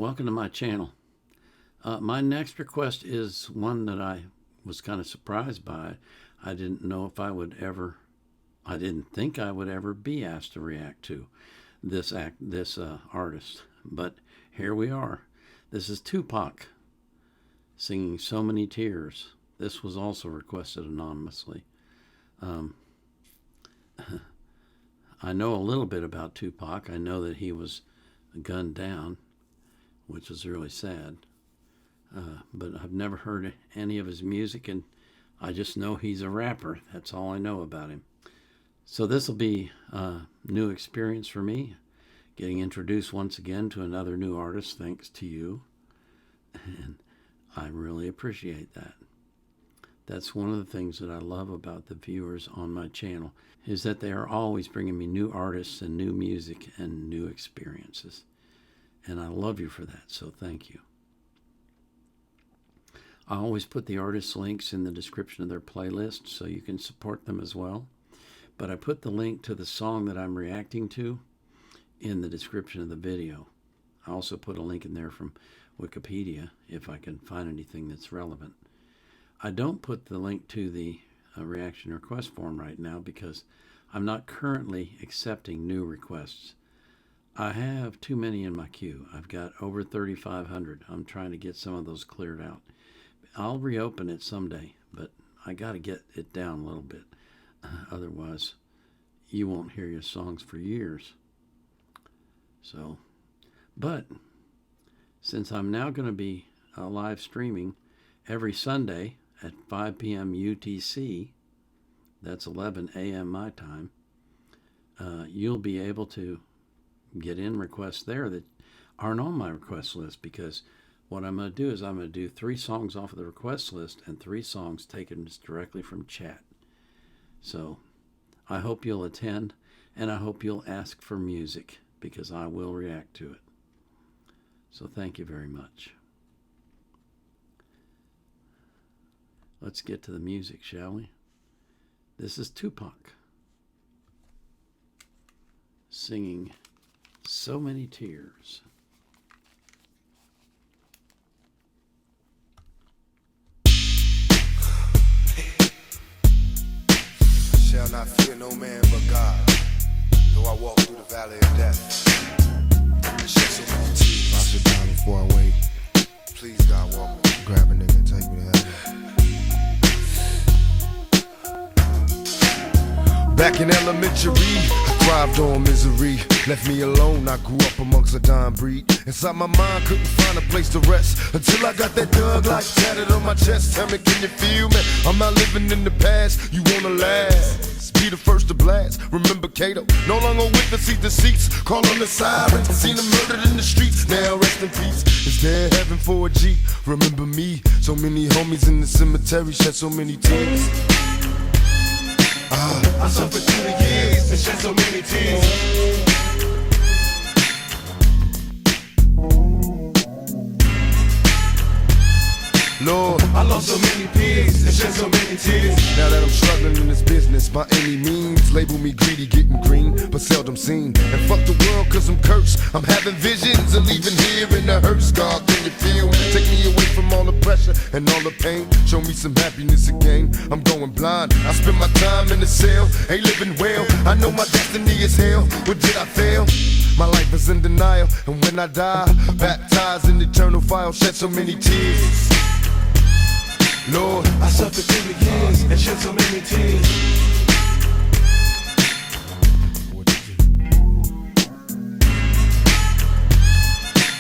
welcome to my channel. My next request is one that I was kind of surprised by. I didn't think I would ever be asked to react to this artist, but here we are. This is Tupac singing So Many Tears. This was also requested anonymously. I know a little bit about Tupac. I know that he was gunned down, which was really sad. But I've never heard any of his music, and I just know he's a rapper. That's all I know about him. So this will be a new experience for me, getting introduced once again to another new artist thanks to you. And I really appreciate that. That's one of the things that I love about the viewers on my channel, is that they are always bringing me new artists and new music and new experiences. And I love you for that, so thank you. I always put the artist links in the description of their playlist so you can support them as well. But I put the link to the song that I'm reacting to in the description of the video. I also put a link in there from Wikipedia if I can find anything that's relevant. I don't put the link to the reaction request form right now because I'm not currently accepting new requests. I have too many in my queue. I've got over 3,500. I'm trying to get some of those cleared out. I'll reopen it someday, but I got to get it down a little bit. Otherwise, you won't hear your songs for years. So, but since I'm now going to be live streaming every Sunday at 5 p.m. UTC, that's 11 a.m. my time, you'll be able to get in requests there that aren't on my request list, because what I'm going to do is I'm going to do 3 songs off of the request list and 3 songs taken just directly from chat. So I hope you'll attend, and I hope you'll ask for music, because I will react to it. So thank you very much. Let's get to the music, shall we? This is Tupac singing So Many Tears. Shall not fear no man but God, though I walk through the valley of death. Shed so many tears. I sit down before I wait. Please, God, walk with me. Grab a nigga and take me to heaven. Back in elementary, I thrived on misery. Left me alone, I grew up amongst a dying breed. Inside my mind, couldn't find a place to rest, until I got that Thug Life tatted on my chest. Tell me, can you feel me? I'm not living in the past, you wanna last. Be the first to blast. Remember Kato, no longer with the seat deceits. Call on the siren, seen them murdered in the streets. Now rest in peace, is there heaven for a G? Remember me, so many homies in the cemetery shed so many tears. I suffered through the years and shed so many tears. Lord, I lost so many peers and shed so many tears. now that I'm struggling in this business by any means, label me greedy, getting green, but seldom seen. And fuck the world cause I'm cursed. I'm having visions of leaving here in the hearse. God, can you feel me? Take me away from all the pressure and all the pain. Show me some happiness again. I'm going blind. I spend my time in the cell, ain't living well. I know my destiny is hell. What did I fail? My life is in denial, and when I die, baptized in eternal fire, shed so many tears. Lord, I suffered through the years and shed so many tears.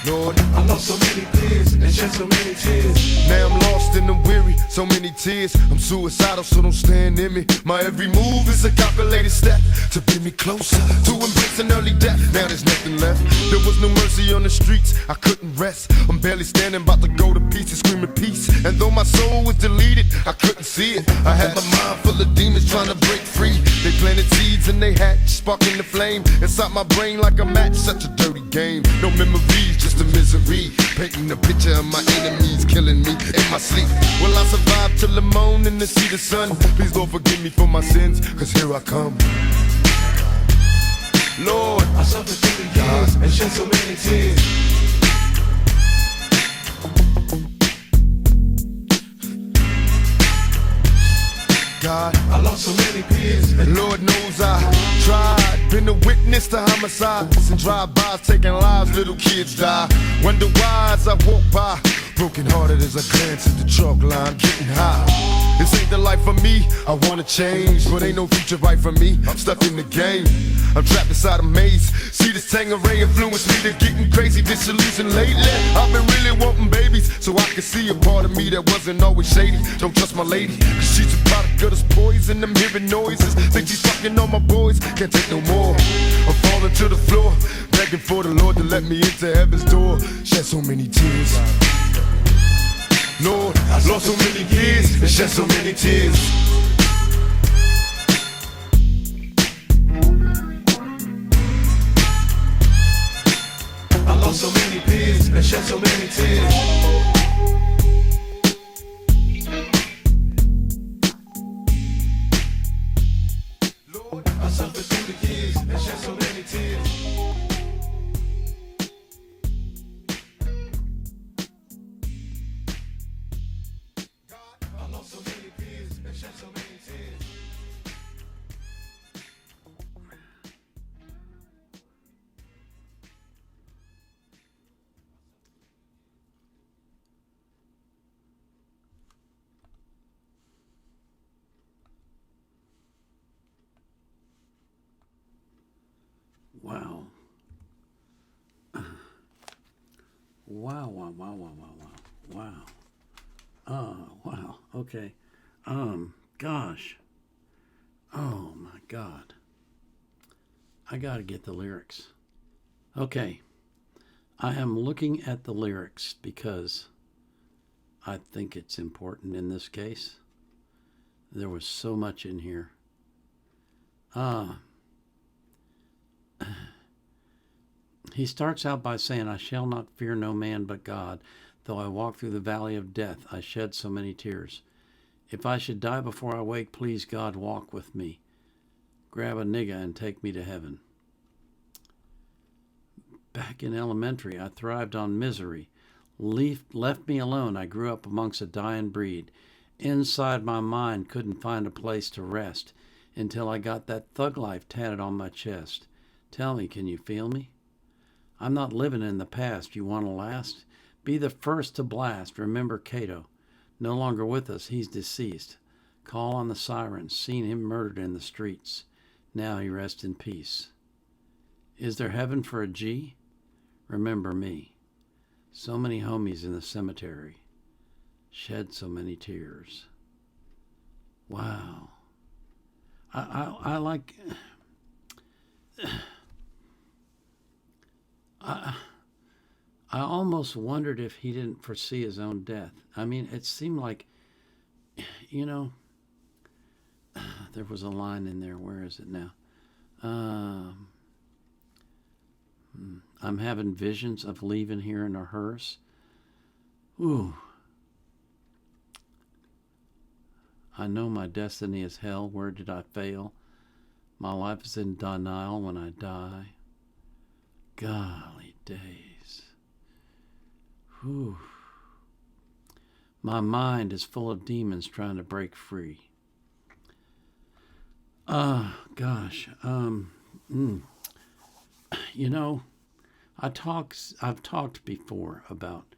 Lord, I lost so many peers and shed so many tears. now I'm lost and I'm weary, so many tears. I'm suicidal, so don't stand in me. My every move is a calculated step to bring me closer to embracing early death. Now there's nothing left. There was no mercy on the streets, I couldn't rest. I'm barely standing, about to go to pieces, screaming peace. And though my soul was deleted, I couldn't see it. I had my mind full of demons trying to break free. They planted seeds and they hatched, sparking the flame inside my brain like a match. Such a dirty game, no memories, just a misery. Painting a picture of my enemies killing me in my sleep. Will I survive till the morning to see the sun? Please Lord forgive me for my sins, cause here I come. Lord, I suffered through the years and shed so many tears. lost so many peers. And Lord knows I tried. Been a witness to homicides and drive-bys taking lives. Little kids die. Wonder why as I walk by, broken hearted as I glance at the chalk line, getting high. This ain't the life for me, I wanna change, but ain't no future right for me, I'm stuck in the game. I'm trapped inside a maze, see this Tangeray influence me to getting crazy, disillusioned lately. I've been really wanting babies, so I can see a part of me that wasn't always shady. Don't trust my lady, cause she's a product of this poison. I'm hearing noises, think she's fucking on my boys, can't take no more. I'm falling to the floor, begging for the Lord to let me into heaven's door. Shed so many tears, Lord, I lost so many years and shed so many tears. I lost so many peers and shed so many tears. Lord, I suffered through the years and shed so many tears. I lost so many peers and shed so many tears. Wow. Wow, wow, wow, wow, wow, wow. Wow. Oh, wow. Okay. Gosh. Oh, my God. I got to get the lyrics. Okay. I am looking at the lyrics because I think it's important in this case. There was so much in here. He starts out by saying, I shall not fear no man but God. Though I walk through the valley of death, I shed so many tears. If I should die before I wake, please God, walk with me. Grab a nigga and take me to heaven. Back in elementary, I thrived on misery. Left me alone, I grew up amongst a dying breed. Inside my mind, couldn't find a place to rest until I got that thug life tatted on my chest. Tell me, can you feel me? I'm not living in the past. You want to last? Be the first to blast. Remember Cato. No longer with us. He's deceased. Call on the sirens. Seen him murdered in the streets. Now he rests in peace. Is there heaven for a G? Remember me. So many homies in the cemetery. Shed so many tears. Wow. I like... I almost wondered if he didn't foresee his own death. I mean, it seemed like, you know, there was a line in there. Where is it now? I'm having visions of leaving here in a hearse. Ooh. I know my destiny is hell. Where did I fail? My life is in denial when I die. Golly days. Whew. My mind is full of demons trying to break free. Gosh. You know, I've talked before about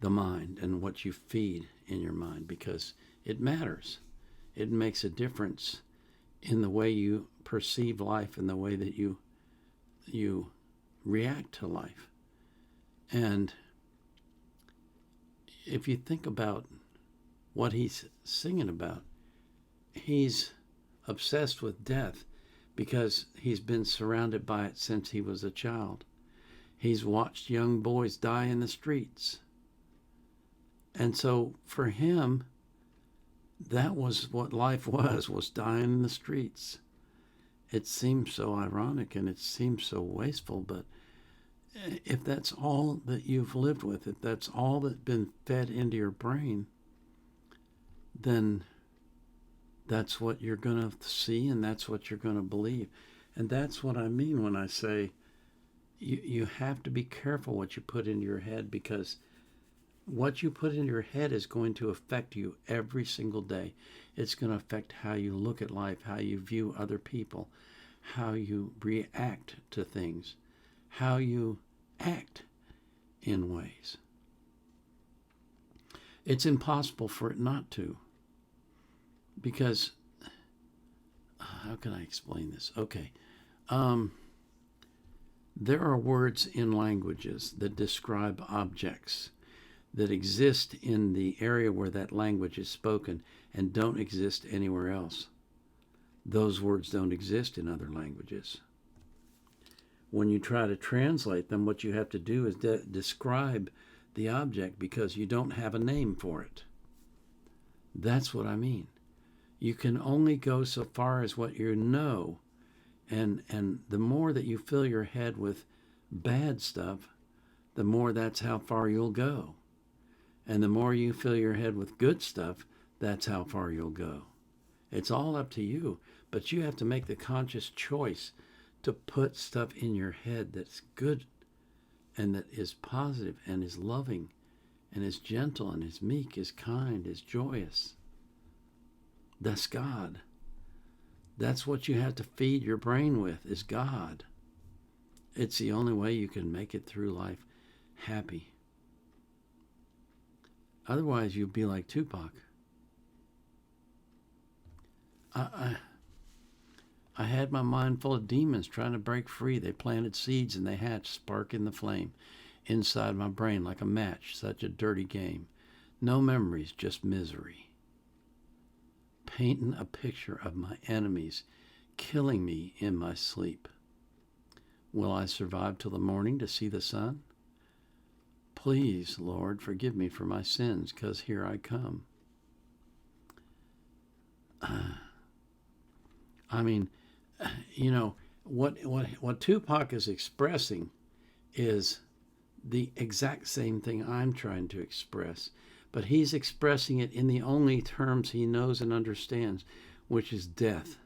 the mind and what you feed in your mind because it matters. It makes a difference in the way you perceive life and the way that you react to life. And if you think about what he's singing about, he's obsessed with death because he's been surrounded by it since he was a child. He's watched young boys die in the streets. And so for him, that was what life was dying in the streets. It seems so ironic and it seems so wasteful, but if that's all that you've lived with, if that's all that's been fed into your brain, then that's what you're going to see and that's what you're going to believe. And that's what I mean when I say you have to be careful what you put into your head, because What you put in your head is going to affect you every single day. It's going to affect how you look at life, how you view other people, how you react to things, how you act in ways. It's impossible for it not to. Because, how can I explain this? Okay. There are words in languages that describe objects that exist in the area where that language is spoken and don't exist anywhere else. Those words don't exist in other languages. When you try to translate them, what you have to do is describe the object because you don't have a name for it. That's what I mean. You can only go so far as what you know, and the more that you fill your head with bad stuff, the more that's how far you'll go. And the more you fill your head with good stuff, that's how far you'll go. It's all up to you, but you have to make the conscious choice to put stuff in your head that's good and that is positive and is loving and is gentle and is meek, is kind, is joyous. That's God. That's what you have to feed your brain with, is God. It's the only way you can make it through life happy. Otherwise, you'll be like Tupac. I had my mind full of demons trying to break free. They planted seeds and they hatched, spark in the flame inside my brain like a match. Such a dirty game. No memories, just misery. Painting a picture of my enemies killing me in my sleep. Will I survive till the morning to see the sun? Please, Lord, forgive me for my sins, 'cause here I come. I mean, you know, what Tupac is expressing is the exact same thing I'm trying to express, but he's expressing it in the only terms he knows and understands, which is death.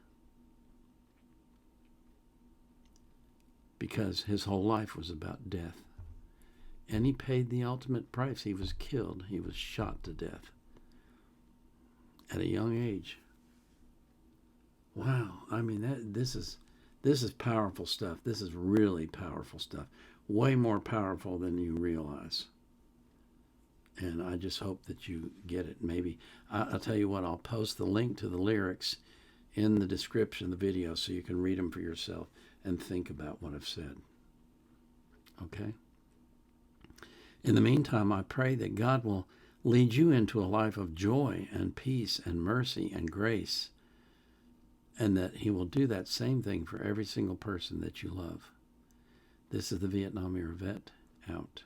Because his whole life was about death. And he paid the ultimate price. He was killed. He was shot to death at a young age. Wow. I mean, this is powerful stuff. This is really powerful stuff. Way more powerful than you realize. And I just hope that you get it. Maybe I'll tell you what. I'll post the link to the lyrics in the description of the video so you can read them for yourself and think about what I've said. Okay? In the meantime, I pray that God will lead you into a life of joy and peace and mercy and grace, and that he will do that same thing for every single person that you love. This is the Vietnam Era Vet, out.